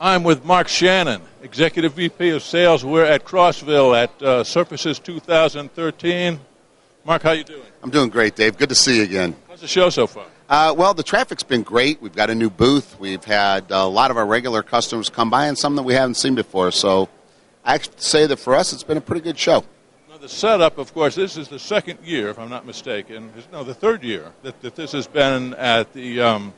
I'm with Mark Shannon, Executive VP of Sales. We're at Crossville at Surfaces 2013. Mark, how you doing? I'm doing great, Dave. Good to see you again. How's the show so far? Well, the traffic's been great. We've got a new booth. We've had a lot of our regular customers come by and some that we haven't seen before. So I have to say that for us, it's been a pretty good show. Now, the setup, of course, this is the second year, if I'm not mistaken. No, the third year that this has been at the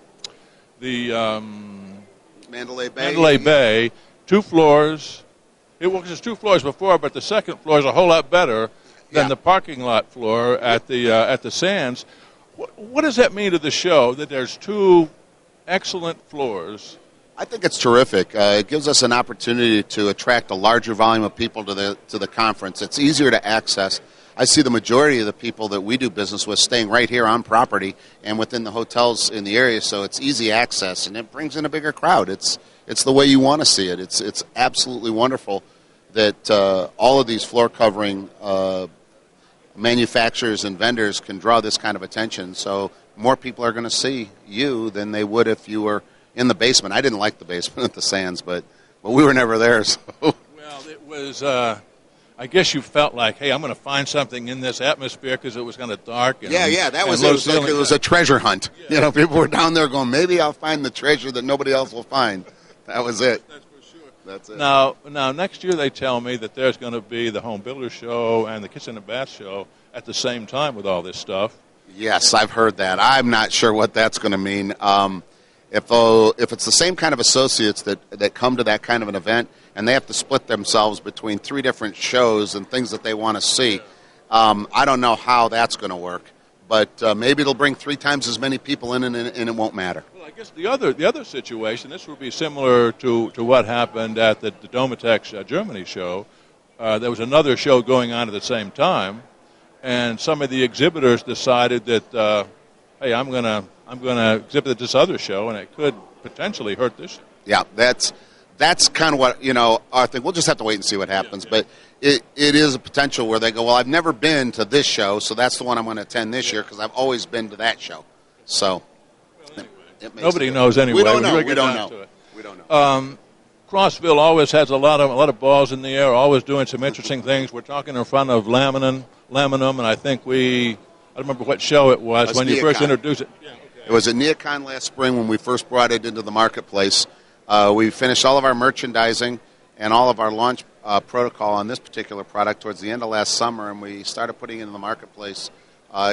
Mandalay Bay. Mandalay Bay, 2 floors. It was 2 floors before, but the second floor is a whole lot better than the parking lot floor at the Sands. What does that mean to the show that there's 2 excellent floors? I think it's terrific. It gives us an opportunity to attract a larger volume of people to the conference. It's easier to access. I see the majority of the people that we do business with staying right here on property and within the hotels in the area, so it's easy access, and it brings in a bigger crowd. It's the way you want to see it. It's absolutely wonderful that all of these floor covering manufacturers and vendors can draw this kind of attention, so more people are going to see you than they would if you were in the basement. I didn't like the basement at the Sands, but we were never there. So. Well, it was, I guess you felt like, hey, I'm going to find something in this atmosphere because it was kind of dark. And, that was it. It was a treasure hunt. Yeah. You know, people were down there going, maybe I'll find the treasure that nobody else will find. That was it. That's for sure. That's it. Now, next year they tell me that there's going to be the Home Builder Show and the Kitchen and Bath Show at the same time with all this stuff. Yes, I've heard that. I'm not sure what that's going to mean. If it's the same kind of associates that come to that kind of an event and they have to split themselves between 3 different shows and things that they want to see, I don't know how that's going to work. But maybe it'll bring 3 times as many people in and it won't matter. Well, I guess the other situation, this would be similar to what happened at the Domatex Germany show. There was another show going on at the same time, and some of the exhibitors decided that, hey, I'm going to exhibit at this other show, and it could potentially hurt this. Yeah, that's kind of what, our thing. We'll just have to wait and see what happens. Yeah. But it is a potential where they go, well, I've never been to this show, so that's the one I'm going to attend this year because I've always been to that show. So anyway, nobody knows anyway. We don't know. We don't know. Crossville always has a lot of balls in the air, always doing some interesting things. We're talking in front of Laminam, and I think I don't remember what show it was when you first introduced it. Yeah, okay. It was at NeoCon last spring when we first brought it into the marketplace. We finished all of our merchandising and all of our launch protocol on this particular product towards the end of last summer, and we started putting it in the marketplace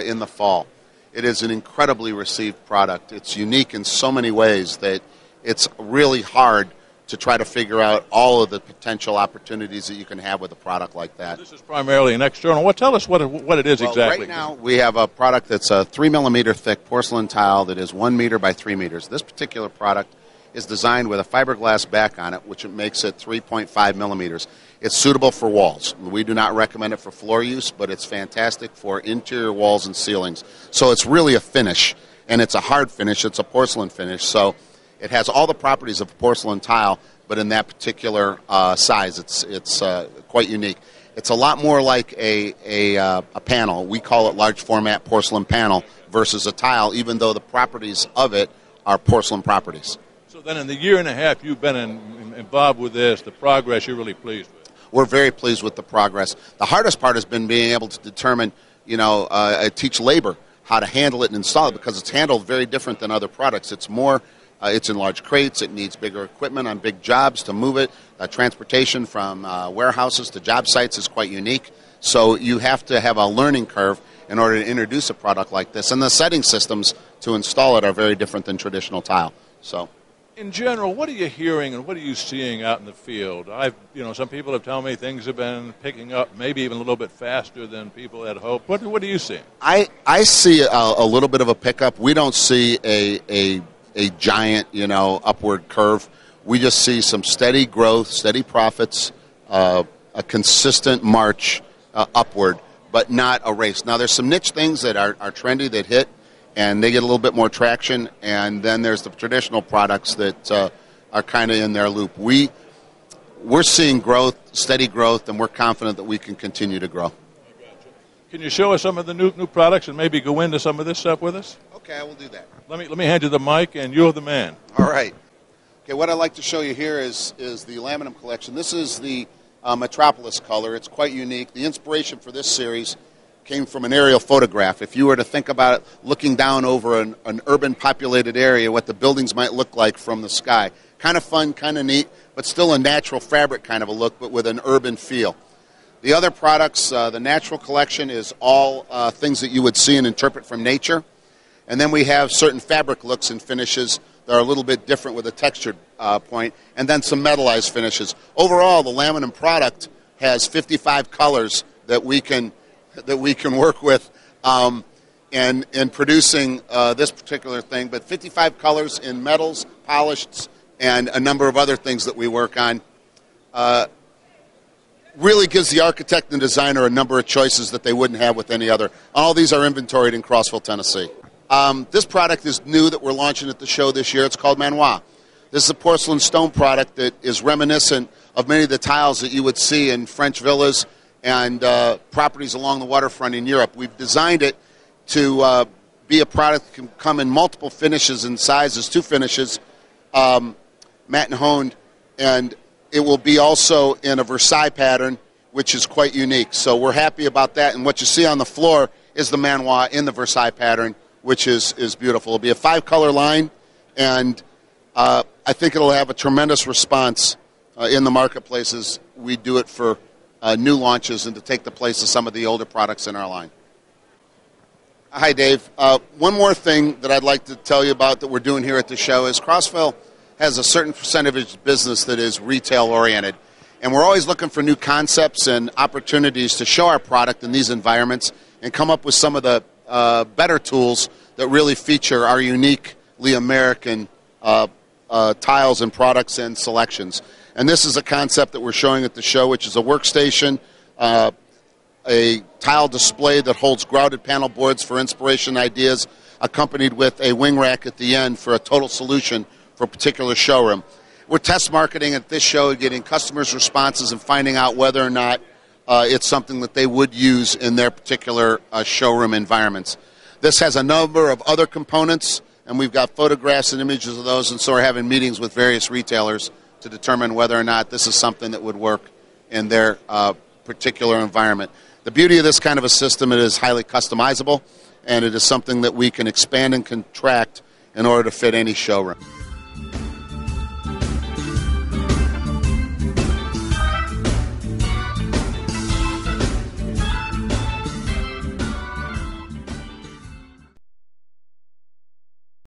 in the fall. It is an incredibly received product. It's unique in so many ways that it's really hard to try to figure out all of the potential opportunities that you can have with a product like that. This is primarily an external. Tell us what it is exactly. Right now we have a product that's a 3 millimeter thick porcelain tile that is 1 meter by 3 meters. This particular product is designed with a fiberglass back on it, which makes it 3.5 millimeters. It's suitable for walls. We do not recommend it for floor use, but it's fantastic for interior walls and ceilings. So it's really a finish, and it's a hard finish. It's a porcelain finish. So it has all the properties of a porcelain tile, but in that particular size, it's quite unique. It's a lot more like a panel. We call it large format porcelain panel versus a tile, even though the properties of it are porcelain properties. So then in the year and a half you've been involved with this, the progress you're really pleased with? We're very pleased with the progress. The hardest part has been being able to determine, teach labor how to handle it and install it because it's handled very different than other products. It's more, it's in large crates. It needs bigger equipment on big jobs to move it. Transportation from warehouses to job sites is quite unique. So you have to have a learning curve in order to introduce a product like this. And the setting systems to install it are very different than traditional tile. So, in general, what are you hearing and what are you seeing out in the field? Some people have told me things have been picking up, maybe even a little bit faster than people had hoped. What are you seeing? I see a little bit of a pickup. We don't see a giant, upward curve. We just see some steady growth, steady profits, a consistent march upward, but not a race. Now, there's some niche things that are trendy that hit, and they get a little bit more traction, and then there's the traditional products that are kind of in their loop. We're seeing growth, steady growth, and we're confident that we can continue to grow. Can you show us some of the new products and maybe go into some of this stuff with us? Okay, I will do that. Let me hand you the mic, and you're the man. All right. Okay, what I'd like to show you here is the Laminam collection. This is the Metropolis color. It's quite unique. The inspiration for this series came from an aerial photograph. If you were to think about it looking down over an urban populated area, what the buildings might look like from the sky. Kind of fun, kind of neat, but still a natural fabric kind of a look, but with an urban feel. The other products, the natural collection is all things that you would see and interpret from nature. And then we have certain fabric looks and finishes that are a little bit different with a textured point, and then some metallized finishes. Overall, the Laminam product has 55 colors that we can work with in producing this particular thing, but 55 colors in metals, polished, and a number of other things that we work on. Really gives the architect and designer a number of choices that they wouldn't have with any other. All these are inventoried in Crossville, Tennessee. This product is new that we're launching at the show this year. It's called Manoir. This is a porcelain stone product that is reminiscent of many of the tiles that you would see in French villas and properties along the waterfront in Europe. We've designed it to be a product that can come in multiple finishes and sizes, 2 finishes, matte and honed, and it will be also in a Versailles pattern, which is quite unique. So we're happy about that, and what you see on the floor is the Manoir in the Versailles pattern, which is beautiful. It'll be a 5-color line, and I think it'll have a tremendous response in the marketplaces. We do it for new launches and to take the place of some of the older products in our line. Hi, Dave. One more thing that I'd like to tell you about that we're doing here at the show is Crossville has a certain percentage of business that is retail-oriented, and we're always looking for new concepts and opportunities to show our product in these environments and come up with some of the better tools that really feature our uniquely American tiles and products and selections. And this is a concept that we're showing at the show, which is a workstation, a tile display that holds grouted panel boards for inspiration ideas, accompanied with a wing rack at the end for a total solution for a particular showroom. We're test marketing at this show, getting customers' responses and finding out whether or not it's something that they would use in their particular showroom environments. This has a number of other components, and we've got photographs and images of those, and so we're having meetings with various retailers to determine whether or not this is something that would work in their particular environment. The beauty of this kind of a system, it is highly customizable, and it is something that we can expand and contract in order to fit any showroom.